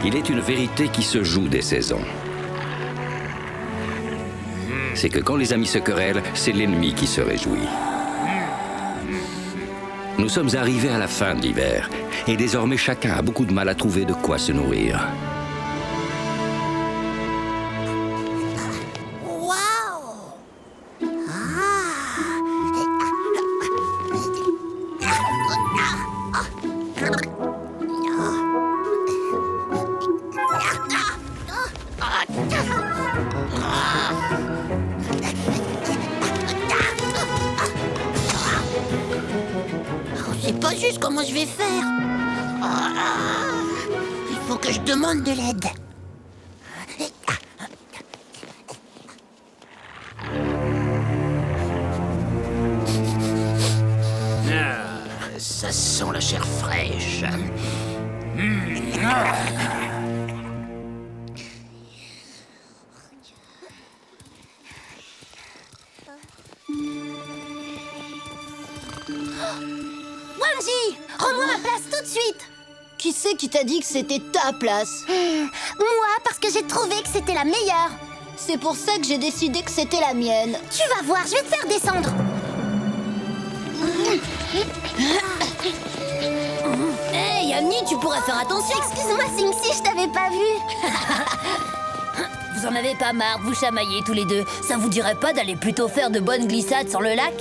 Il est une vérité qui se joue des saisons. C'est que quand les amis se querellent, c'est l'ennemi qui se réjouit. Nous sommes arrivés à la fin de l'hiver, et désormais chacun a beaucoup de mal à trouver de quoi se nourrir. C'est pas juste comment je vais faire. Il faut que je demande de l'aide. Ça sent la chair fraîche. Wamji, rends-moi ma place tout de suite. Qui c'est qui t'a dit que c'était ta place? Moi, parce que j'ai trouvé que c'était la meilleure. C'est pour ça que j'ai décidé que c'était la mienne. Tu vas voir, je vais te faire descendre. Hey, Yamni, tu pourrais faire attention. Excuse-moi, Singsi, je t'avais pas vu. Vous en avez pas marre de vous chamailler tous les deux? Ça vous dirait pas d'aller plutôt faire de bonnes glissades sur le lac?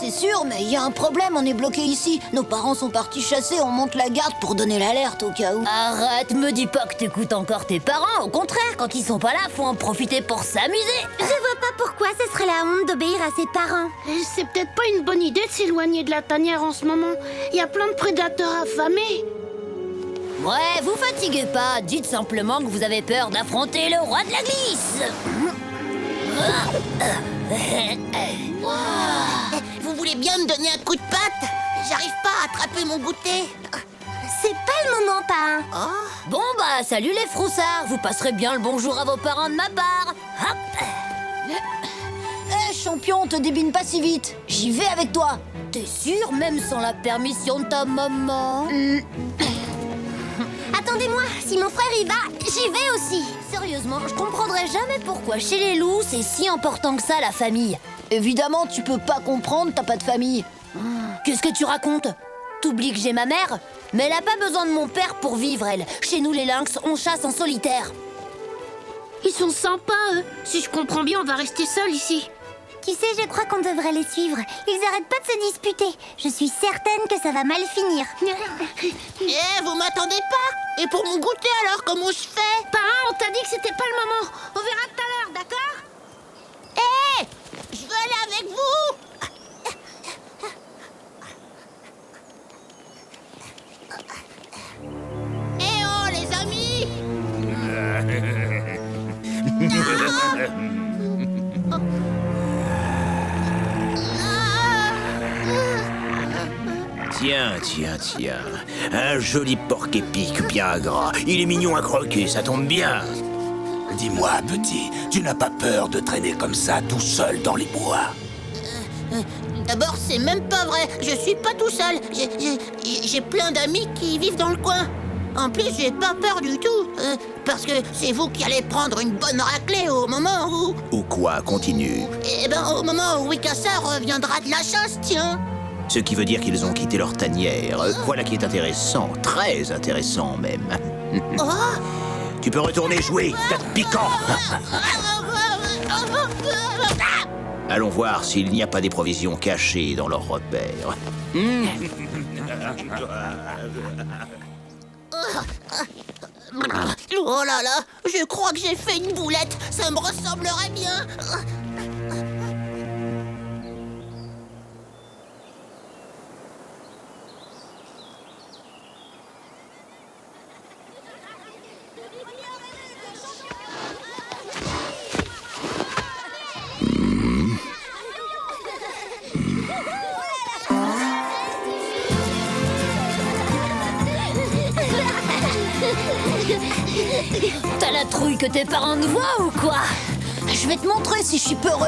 C'est sûr, mais il y a un problème, on est bloqué ici. Nos parents sont partis chasser, on monte la garde pour donner l'alerte au cas où. Arrête, me dis pas que t'écoutes encore tes parents. Au contraire, quand ils sont pas là, faut en profiter pour s'amuser. Je vois pas pourquoi ce serait la honte d'obéir à ses parents. C'est peut-être pas une bonne idée de s'éloigner de la tanière en ce moment. Il y a plein de prédateurs affamés. Ouais, vous fatiguez pas. Dites simplement que vous avez peur d'affronter le roi de la glisse. Vous voulez bien me donner un coup de patte? J'arrive pas à attraper mon goûter. C'est pas le moment, parrain. Bon bah, salut les froussards. Vous passerez bien le bonjour à vos parents de ma part. Hop. Champion, te débine pas si vite. J'y vais avec toi. T'es sûr, même sans la permission de ta maman? Attendez-moi, si mon frère y va, j'y vais aussi. Sérieusement, je comprendrai jamais pourquoi chez les loups, c'est si important que ça, la famille. Évidemment, tu peux pas comprendre, t'as pas de famille. Qu'est-ce que tu racontes? T'oublies que j'ai ma mère? Mais elle a pas besoin de mon père pour vivre, elle. Chez nous, les lynx, on chasse en solitaire. Ils sont sympas, eux. Si je comprends bien, on va rester seuls ici. Tu sais, je crois qu'on devrait les suivre. Ils arrêtent pas de se disputer. Je suis certaine que ça va mal finir. Vous m'attendez pas? Et pour mon goûter alors, comment je fais? Parrain, on t'a dit que c'était pas le moment. On verra tout à l'heure, d'accord? Je veux aller avec vous. Oh, les amis! Tiens. Un joli porc épic bien gras. Il est mignon à croquer, ça tombe bien. Dis-moi, petit, tu n'as pas peur de traîner comme ça tout seul dans les bois? D'abord, c'est même pas vrai. Je suis pas tout seul. J'ai plein d'amis qui vivent dans le coin. En plus, j'ai pas peur du tout. Parce que c'est vous qui allez prendre une bonne raclée au moment où... Ou quoi, continue. Au moment où Wikasa reviendra de la chasse, tiens. Ce qui veut dire qu'ils ont quitté leur tanière. Voilà qui est intéressant, très intéressant même. Tu peux retourner jouer, tas de piquant. Allons voir s'il n'y a pas des provisions cachées dans leurs repères. Oh là là, je crois que j'ai fait une boulette. Ça me ressemblerait bien. T'as la trouille que tes parents te voient ou quoi? Je vais te montrer si je suis peureux.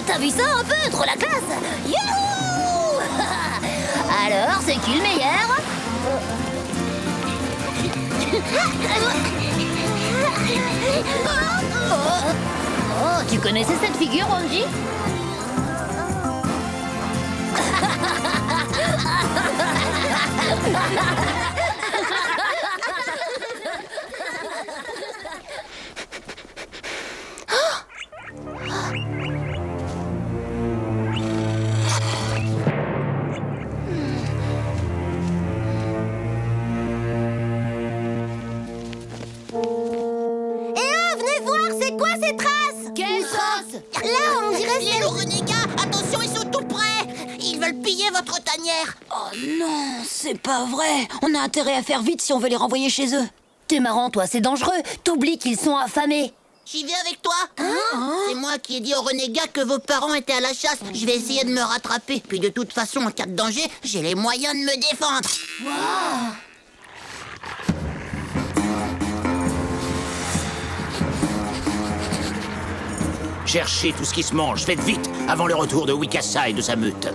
T'as vu ça un peu? Trop la classe! Youhou! Alors, c'est qui le meilleur? Oh, tu connaissais cette figure, Angie? Venez voir, c'est quoi ces traces? Quelle trace? Là, on dirait les loups renégats. Attention, ils sont tout près. Ils veulent piller votre tanière. Oh non, c'est pas vrai. On a intérêt à faire vite si on veut les renvoyer chez eux. T'es marrant, toi, c'est dangereux. T'oublies qu'ils sont affamés. J'y vais avec toi. C'est moi qui ai dit aux renégats que vos parents étaient à la chasse. Je vais essayer de me rattraper. Puis de toute façon, en cas de danger, j'ai les moyens de me défendre. Cherchez tout ce qui se mange, faites vite, avant le retour de Wikassa et de sa meute.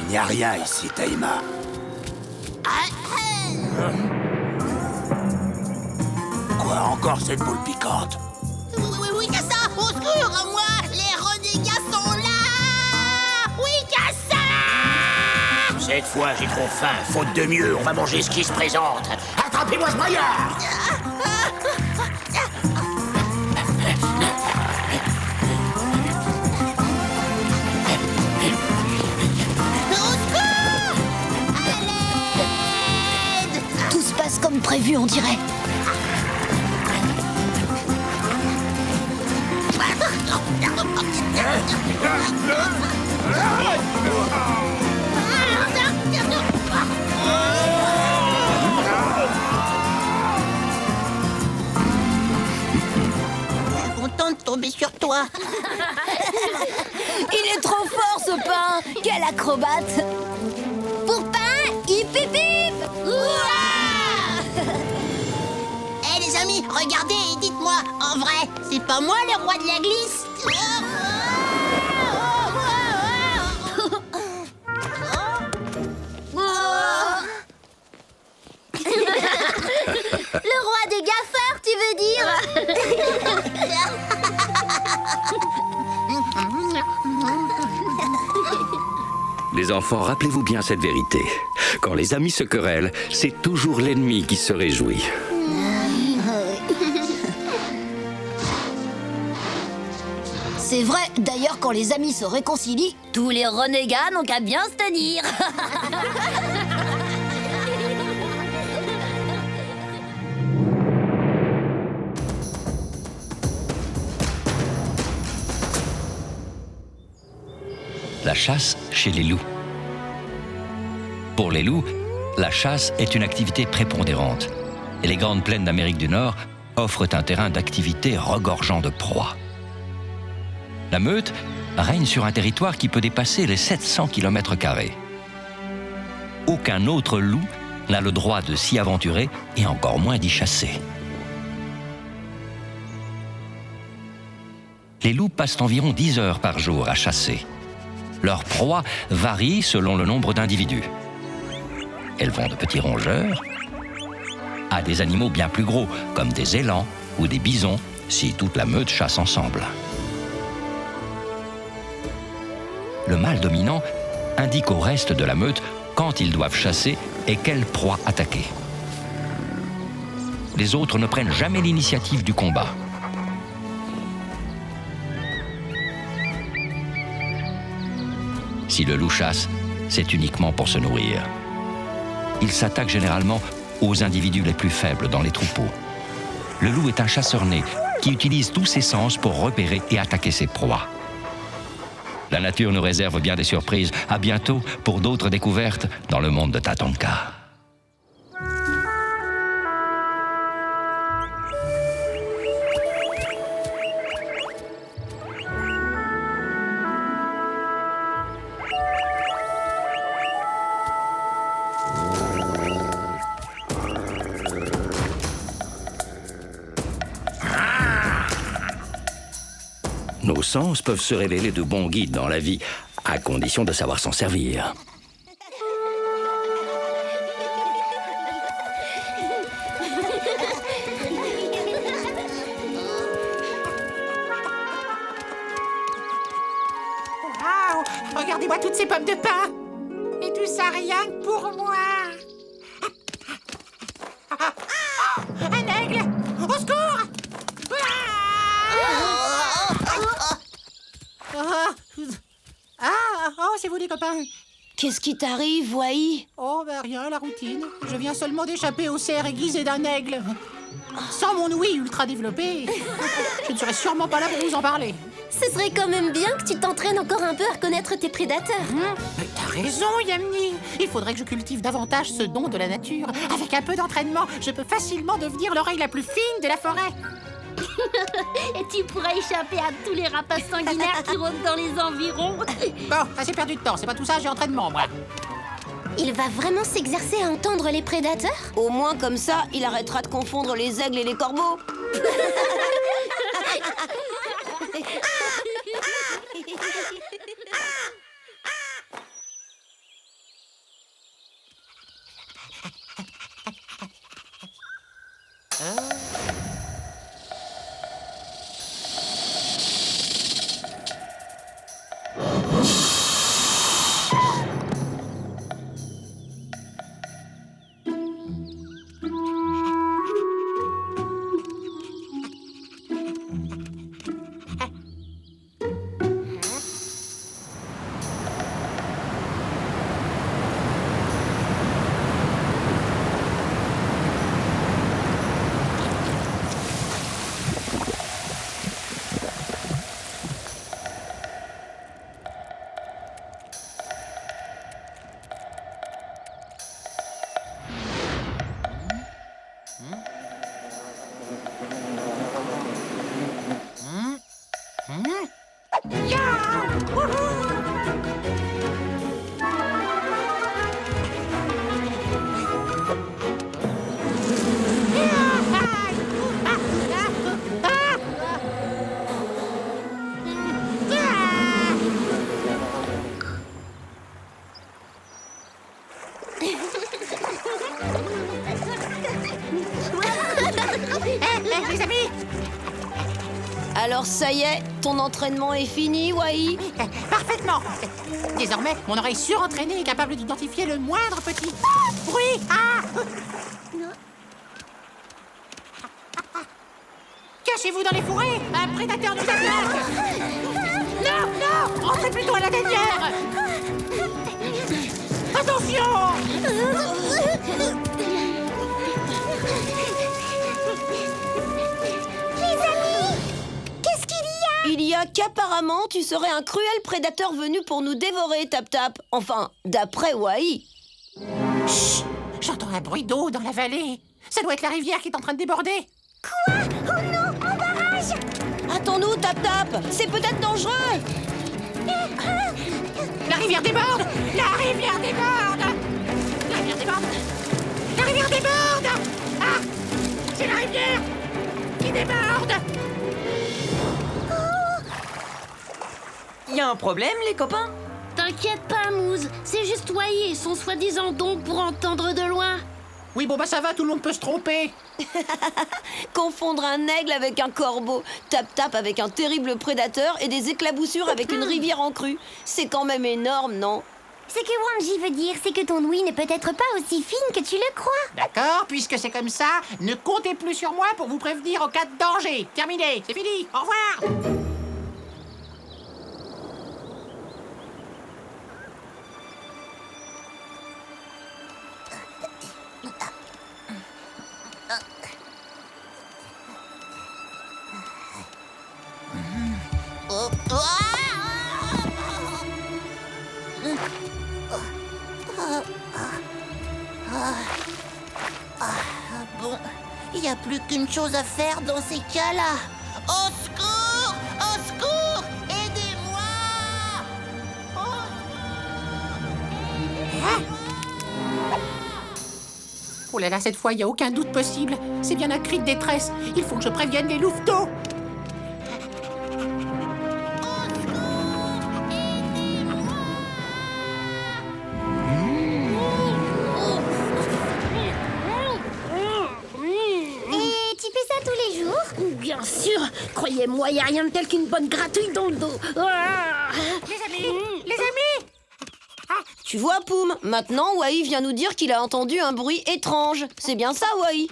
Il n'y a rien ici, Taïma. Quoi, encore cette boule piquante? Oui, Kassa, au secours, à moi. Les renégats sont là. Oui, Kassa. Cette fois, j'ai trop faim, faute de mieux, on va manger ce qui se présente. Attrapez-moi ce braillard! Au secours. À l'aide. Tout se passe comme prévu, on dirait. Je suis content de tomber sur toi. Il est trop fort, ce pain. Quel acrobate. Pour pain, hip hip hip. Eh les amis, regardez et dites-moi, en vrai, c'est pas moi le roi de la glisse? Le roi des gaffeurs, tu veux dire? Les enfants, rappelez-vous bien cette vérité. Quand les amis se querellent, c'est toujours l'ennemi qui se réjouit. C'est vrai, d'ailleurs, quand les amis se réconcilient, tous les renégats n'ont qu'à bien se tenir. La chasse chez les loups. Pour les loups, la chasse est une activité prépondérante. Et les grandes plaines d'Amérique du Nord offrent un terrain d'activité regorgeant de proies. La meute règne sur un territoire qui peut dépasser les 700 km². Aucun autre loup n'a le droit de s'y aventurer et encore moins d'y chasser. Les loups passent environ 10 heures par jour à chasser. Leurs proies varient selon le nombre d'individus. Elles vont de petits rongeurs à des animaux bien plus gros, comme des élans ou des bisons, si toute la meute chasse ensemble. Le mâle dominant indique au reste de la meute quand ils doivent chasser et quelle proie attaquer. Les autres ne prennent jamais l'initiative du combat. Si le loup chasse, c'est uniquement pour se nourrir. Il s'attaque généralement aux individus les plus faibles dans les troupeaux. Le loup est un chasseur né qui utilise tous ses sens pour repérer et attaquer ses proies. La nature nous réserve bien des surprises. À bientôt pour d'autres découvertes dans le monde de Tatonka. Nos sens peuvent se révéler de bons guides dans la vie, à condition de savoir s'en servir. Waouh! Regardez-moi toutes ces pommes de pain! Et tout ça rien que pour moi! Un aigle! Au secours! Oh, c'est vous les copains! Qu'est-ce qui t'arrive, Wai? Oh, ben rien, la routine. Je viens seulement d'échapper au cerf aiguisé d'un aigle. Sans mon ouïe ultra développé, je ne serais sûrement pas là pour vous en parler. Ce serait quand même bien que tu t'entraînes encore un peu à reconnaître tes prédateurs. Mais t'as raison, Yamni. Il faudrait que je cultive davantage ce don de la nature. Avec un peu d'entraînement, je peux facilement devenir l'oreille la plus fine de la forêt. Et tu pourras échapper à tous les rapaces sanguinaires qui rôdent dans les environs. Bon, assez perdu de temps. C'est pas tout ça, j'ai entraînement, moi. Il va vraiment s'exercer à entendre les prédateurs? Au moins, comme ça, il arrêtera de confondre les aigles et les corbeaux. Les amis! Alors ça y est, ton entraînement est fini, Wai? Parfaitement! Désormais, mon oreille surentraînée est capable d'identifier le moindre petit bruit. Cachez-vous dans les fourrés! Un prédateur nous attaque! Non, non! Entrez plutôt à la tanière! Attention! Il y a qu'apparemment, tu serais un cruel prédateur venu pour nous dévorer, Tap-Tap. Enfin, d'après Wai. Chut! J'entends un bruit d'eau dans la vallée. Ça doit être la rivière qui est en train de déborder. Quoi? Oh non, en barrage! Attends-nous, Tap-Tap. C'est peut-être dangereux. La rivière déborde! La rivière déborde! La rivière déborde! La rivière déborde! Ah! C'est la rivière qui déborde! Y a un problème, les copains? T'inquiète pas, Mousse. C'est juste Wai et son soi-disant don pour entendre de loin. Oui, bon, bah ça va, tout le monde peut se tromper. Confondre un aigle avec un corbeau, Tap-Tap avec un terrible prédateur et des éclaboussures avec une rivière en crue. C'est quand même énorme, non? Ce que Wanji veut dire, c'est que ton ouïe n'est peut-être pas aussi fine que tu le crois. D'accord, puisque c'est comme ça, ne comptez plus sur moi pour vous prévenir en cas de danger. Terminé, c'est fini, au revoir! Il n'y a plus qu'une chose à faire dans ces cas-là. Au secours! Au secours! Aidez-moi! Oh là là, cette fois, il n'y a aucun doute possible. C'est bien un cri de détresse. Il faut que je prévienne les louveteaux. Et tu fais ça tous les jours? Bien sûr. Croyez-moi, il n'y a rien de tel qu'une bonne gratouille dans le dos. Ah. Les amis! Les amis! Tu vois, Poum, maintenant Wai vient nous dire qu'il a entendu un bruit étrange. C'est bien ça, Wai?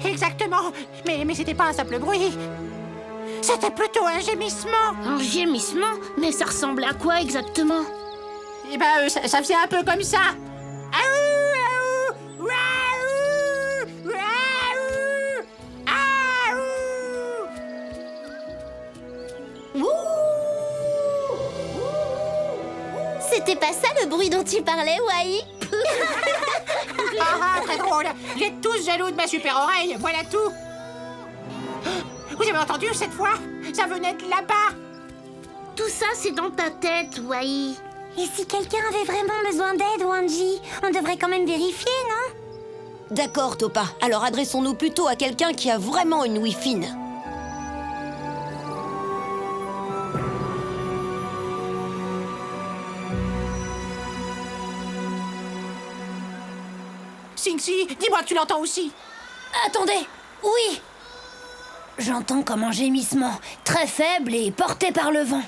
Exactement. Mais c'était pas un simple bruit. C'était plutôt un gémissement. Un gémissement? Mais ça ressemble à quoi exactement? Eh ben, ça faisait un peu comme ça. Aouh, aouh, waouh, waouh, aouh. C'était pas ça le bruit dont tu parlais, Wai? Ah, très drôle. Vous êtes tous jaloux de ma super oreille, voilà tout. Vous avez entendu cette fois? Ça venait de là-bas. Tout ça, c'est dans ta tête, Wai. Et si quelqu'un avait vraiment besoin d'aide, Wanji, on devrait quand même vérifier, non? D'accord, Topa. Alors adressons-nous plutôt à quelqu'un qui a vraiment une ouïe fine. Singsi, dis-moi que tu l'entends aussi. Attendez, oui. J'entends comme un gémissement, très faible et porté par le vent.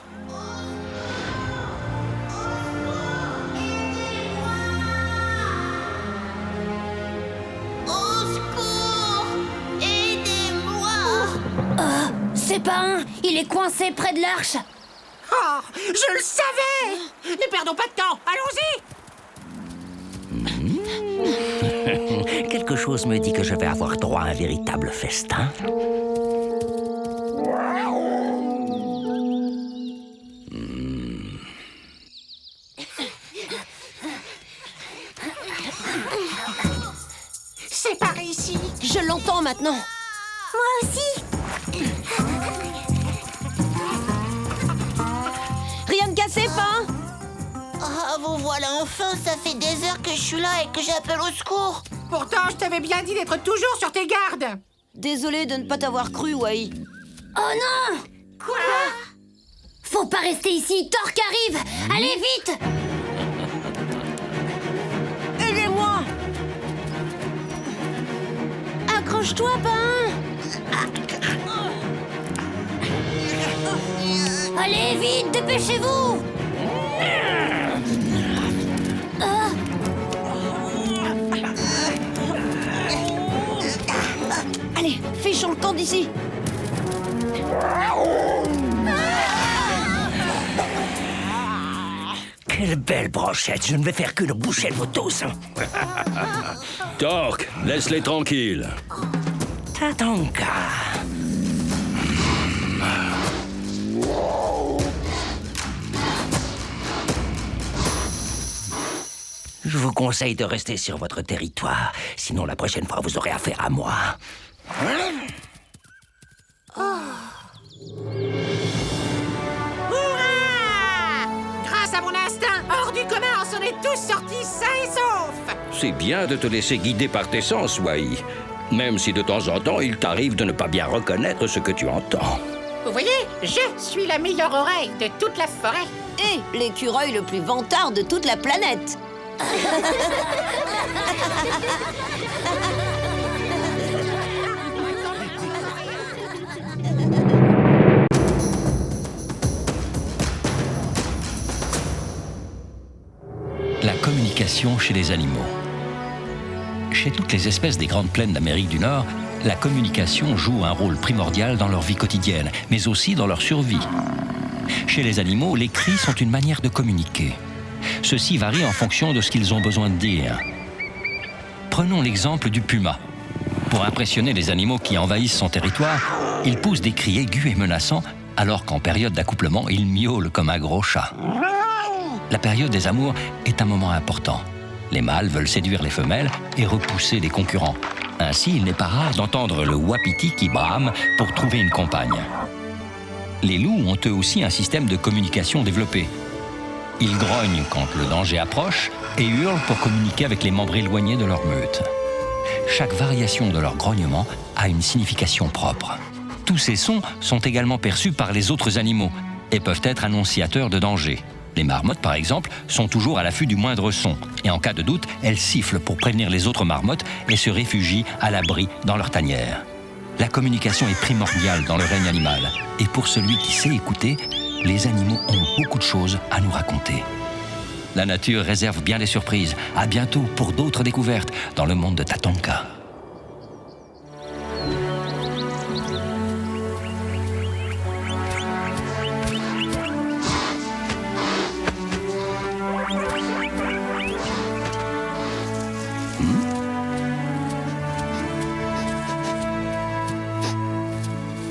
Au secours! Aidez-moi! C'est pas un, il est coincé près de l'arche. Oh, je le savais! Ne perdons pas de temps, allons-y! Quelque chose me dit que je vais avoir droit à un véritable festin. C'est par ici. Je l'entends maintenant. Moi aussi. Rien de cassé, Pain? Ah, vous voilà enfin, ça fait des heures que je suis là et que j'appelle au secours. Pourtant, je t'avais bien dit d'être toujours sur tes gardes. Désolé de ne pas t'avoir cru, Wai. Oh non! Quoi? Faut pas rester ici, Torque arrive! Allez, vite! Aidez-moi! Accroche-toi, Pain! Allez, vite, dépêchez-vous! Allez, fichons le camp d'ici. Quelle belle brochette, je ne vais faire que le boucher de vos tous. Torque, laisse-les tranquilles. Tatanka. Je vous conseille de rester sur votre territoire, sinon la prochaine fois vous aurez affaire à moi. Hurrah! Grâce à mon instinct hors du commun, on s'en est tous sortis sains et saufs. C'est bien de te laisser guider par tes sens, Wai. Même si de temps en temps, il t'arrive de ne pas bien reconnaître ce que tu entends. Vous voyez, je suis la meilleure oreille de toute la forêt. Et l'écureuil le plus vantard de toute la planète. La communication chez les animaux. Chez toutes les espèces des grandes plaines d'Amérique du Nord, la communication joue un rôle primordial dans leur vie quotidienne, mais aussi dans leur survie. Chez les animaux, les cris sont une manière de communiquer. Ceci varie en fonction de ce qu'ils ont besoin de dire. Prenons l'exemple du puma. Pour impressionner les animaux qui envahissent son territoire, il pousse des cris aigus et menaçants, alors qu'en période d'accouplement, il miaule comme un gros chat. La période des amours est un moment important. Les mâles veulent séduire les femelles et repousser les concurrents. Ainsi, il n'est pas rare d'entendre le wapiti qui brame pour trouver une compagne. Les loups ont eux aussi un système de communication développé. Ils grognent quand le danger approche et hurlent pour communiquer avec les membres éloignés de leur meute. Chaque variation de leur grognement a une signification propre. Tous ces sons sont également perçus par les autres animaux et peuvent être annonciateurs de danger. Les marmottes, par exemple, sont toujours à l'affût du moindre son et en cas de doute, elles sifflent pour prévenir les autres marmottes et se réfugient à l'abri dans leur tanière. La communication est primordiale dans le règne animal et pour celui qui sait écouter, les animaux ont beaucoup de choses à nous raconter. La nature réserve bien des surprises. À bientôt pour d'autres découvertes dans le monde de Tatonka.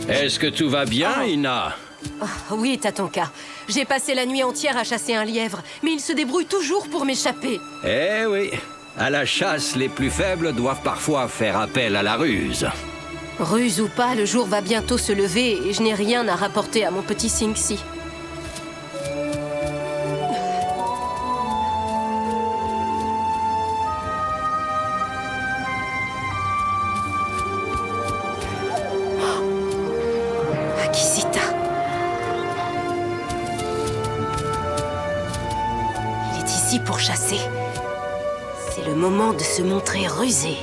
Est-ce que tout va bien, Ina? Oh, oui, Tatonka. J'ai passé la nuit entière à chasser un lièvre, mais il se débrouille toujours pour m'échapper. Eh oui, à la chasse, les plus faibles doivent parfois faire appel à la ruse. Ruse ou pas, le jour va bientôt se lever et je n'ai rien à rapporter à mon petit Sinxi. Pour chasser. C'est le moment de se montrer rusé.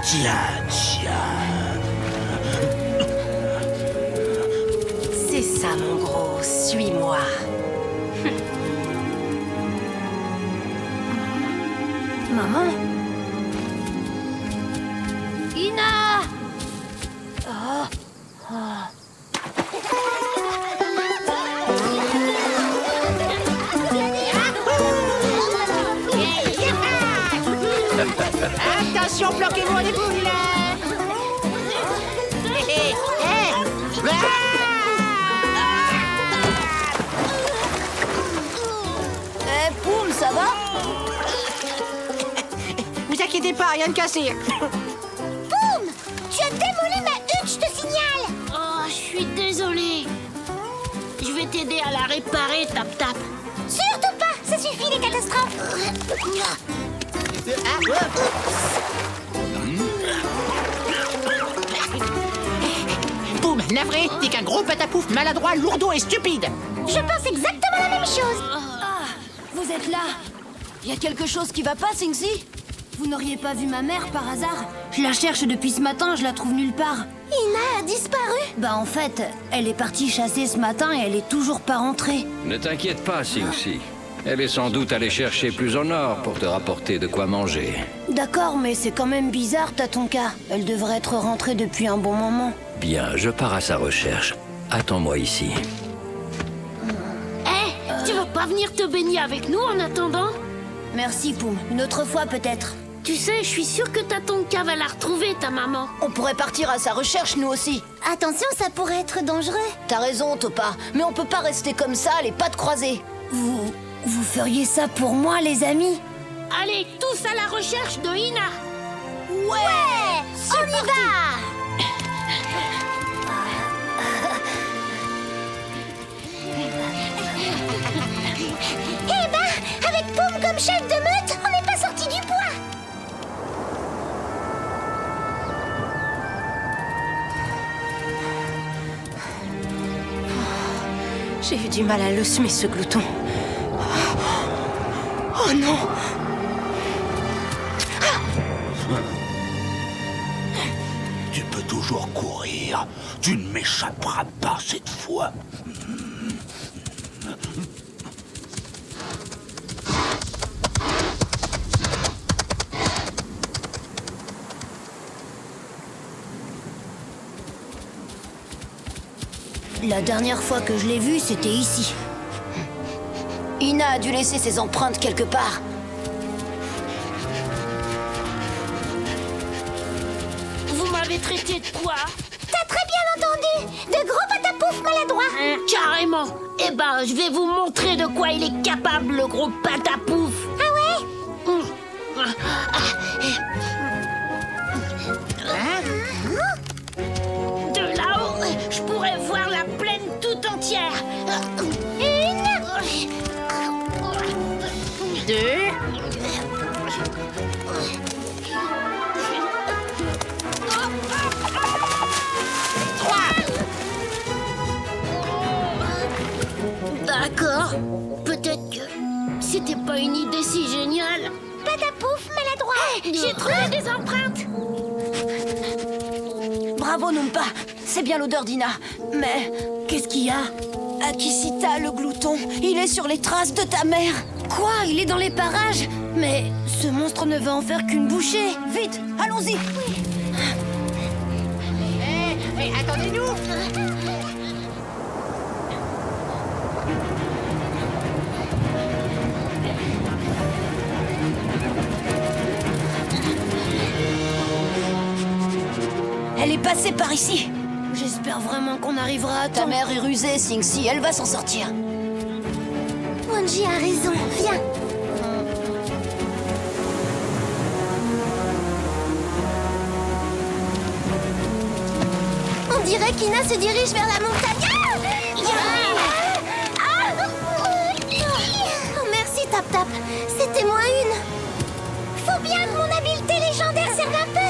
Tiens. C'est ça, mon gros. Suis-moi. Maman? Ina! Attention, bloquez-vous les boules. Poum, ça va? Vous inquiétez pas, rien de cassé. Boum! Tu as démoli ma hutte, je te signale! Oh, je suis désolée. Je vais t'aider à la réparer, Tap-Tap. Surtout pas! Ça suffit, les catastrophes! Boum, navré, t'es qu'un gros patapouf maladroit, lourdeau et stupide. Je pense exactement la même chose! Ah, vous êtes là. Il y a quelque chose qui va pas, Sinxi? Vous n'auriez pas vu ma mère par hasard? Je la cherche depuis ce matin, je la trouve nulle part. Ina a disparu? Bah en fait, elle est partie chasser ce matin et elle est toujours pas rentrée. Ne t'inquiète pas, Sinxi. Elle est sans doute allée chercher plus au nord pour te rapporter de quoi manger. D'accord, mais c'est quand même bizarre, Tatonka. Elle devrait être rentrée depuis un bon moment. Bien, je pars à sa recherche. Attends-moi ici. Tu veux pas venir te baigner avec nous en attendant? Merci, Poum. Une autre fois, peut-être. Tu sais, je suis sûre que Tatonka va la retrouver, ta maman. On pourrait partir à sa recherche, nous aussi. Attention, ça pourrait être dangereux. T'as raison, Topa. Mais on peut pas rester comme ça, les pattes croisées. Vous feriez ça pour moi, les amis? Allez, tous à la recherche de Ina. Ouais! On y va! Eh ben, avec Poum comme chef de meute, on n'est pas sorti du bois. J'ai eu du mal à le semer, ce glouton. Oh non! Tu peux toujours courir. Tu ne m'échapperas pas cette fois. La dernière fois que je l'ai vue, c'était ici. Ina a dû laisser ses empreintes quelque part. Vous m'avez traité de quoi? T'as très bien entendu! De gros patapouf maladroits! Carrément! Eh ben, je vais vous montrer de quoi il est capable, le gros patapouf! Ah ouais? De là-haut, je pourrais voir la plaine tout entière. 1, 2. D'accord. Peut-être que c'était pas une idée si géniale. Patapouf, maladroit. J'ai trouvé des empreintes. Bravo, Numpa. C'est bien l'odeur d'Ina. Mais qu'est-ce qu'il y a? Akisita, le glouton, il est sur les traces de ta mère. Quoi? Il est dans les parages? Mais ce monstre ne va en faire qu'une bouchée. Vite, allons-y. Hé, attendez-nous! Elle est passée par ici. J'espère vraiment qu'on arrivera à temps. Ta mère est rusée, Singsi. Elle va s'en sortir. Wanji a raison, viens. On dirait qu'Ina se dirige vers la montagne. Oh, merci, Tap Tap. C'était moins une. Faut bien que mon habileté légendaire serve un peu.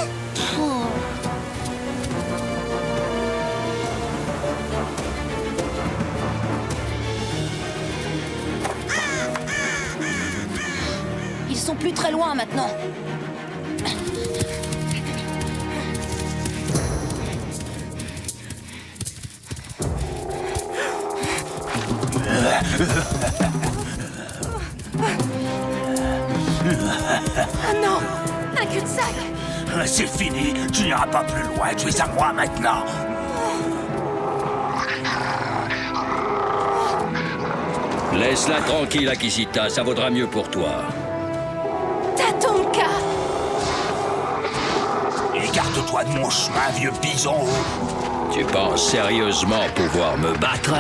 Ils sont plus très loin maintenant. Ah non! Un cul-de-sac! C'est fini, tu n'iras pas plus loin, tu es à moi maintenant. Laisse-la tranquille, Akisita, ça vaudra mieux pour toi. Tatonka! Écarte-toi de mon chemin, vieux bison. Tu penses sérieusement pouvoir me battre?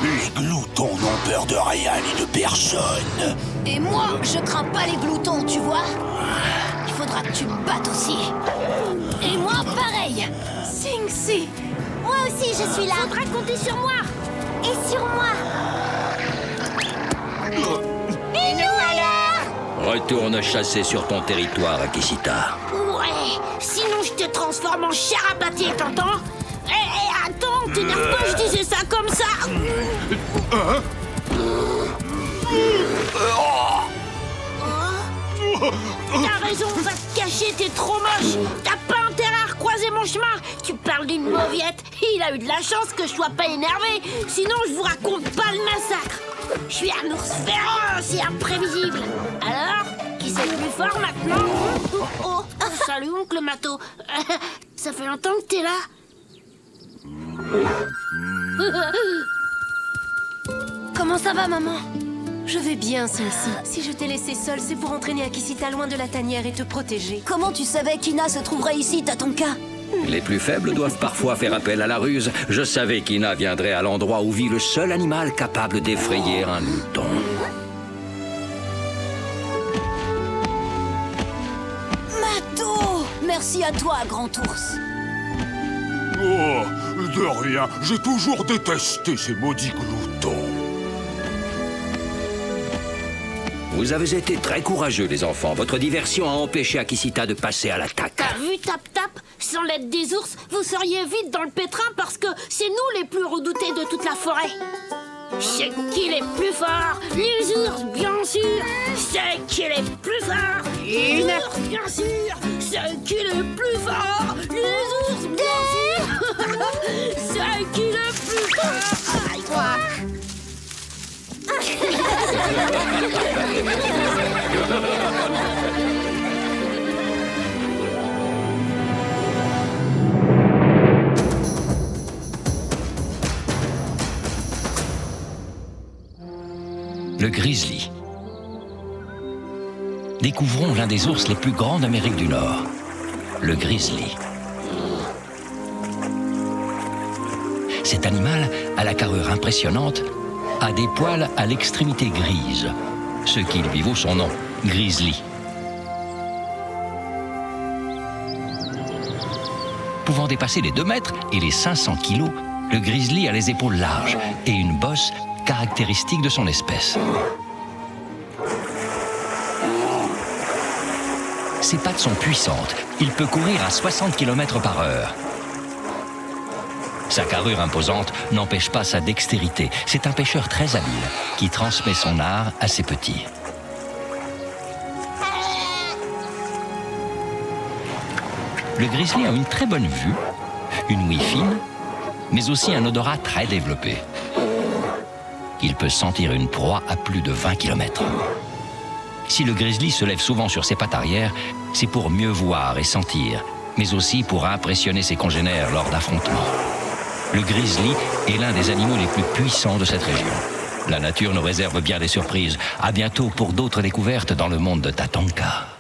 Les gloutons n'ont peur de rien ni de personne. Et moi, je crains pas les gloutons, tu vois. Il faudra que tu me battes aussi. Et moi, pareil. Singsi! Moi aussi, je suis là. Faudra compter sur moi. Et sur moi. Et nous alors? Retourne chasser sur ton territoire, Akisita. Ouais, sinon je te transforme en chair à pâté, t'entends? Attends, t'énerve pas, je disais ça comme ça. T'as raison, va te cacher, t'es trop moche. T'as pas intérêt à recroiser mon chemin. Tu parles d'une mauviette. Il a eu de la chance que je sois pas énervé. Sinon, je vous raconte pas le massacre. Je suis un ours féroce et imprévisible. Alors, qui c'est le plus fort maintenant? Oh, salut, oncle Mato. Ça fait longtemps que t'es là? Comment ça va, maman? Je vais bien, Singsi. Si je t'ai laissé seule, c'est pour entraîner Akisita loin de la tanière et te protéger. Comment tu savais qu'Ina se trouverait ici, Tatonka? Les plus faibles doivent parfois faire appel à la ruse. Je savais qu'Ina viendrait à l'endroit où vit le seul animal capable d'effrayer un mouton. Mato! Merci à toi, grand ours. Oh, de rien, j'ai toujours détesté ces maudits gloutons. Vous avez été très courageux, les enfants. Votre diversion a empêché Akisita de passer à l'attaque. T'as vu, Tap Tap? Sans l'aide des ours, vous seriez vite dans le pétrin parce que c'est nous les plus redoutés de toute la forêt. C'est qui les plus forts? Les ours, bien sûr. C'est qui les plus forts? Les ours, bien sûr. C'est qui les plus forts? Les ours, bien sûr. C'est qui les plus forts? Aïe, quoi? Le grizzly. Découvrons l'un des ours les plus grands d'Amérique du Nord, le grizzly. Cet animal, à la carrure impressionnante, a des poils à l'extrémité grise, ce qui lui vaut son nom, grizzly. Pouvant dépasser les 2 mètres et les 500 kilos, le grizzly a les épaules larges et une bosse caractéristique de son espèce. Ses pattes sont puissantes. Il peut courir à 60 km/h. Sa carrure imposante n'empêche pas sa dextérité. C'est un pêcheur très habile qui transmet son art à ses petits. Le grizzly a une très bonne vue, une ouïe fine, mais aussi un odorat très développé. Il peut sentir une proie à plus de 20 km. Si le grizzly se lève souvent sur ses pattes arrière, c'est pour mieux voir et sentir, mais aussi pour impressionner ses congénères lors d'affrontements. Le grizzly est l'un des animaux les plus puissants de cette région. La nature nous réserve bien des surprises. À bientôt pour d'autres découvertes dans le monde de Tatonka.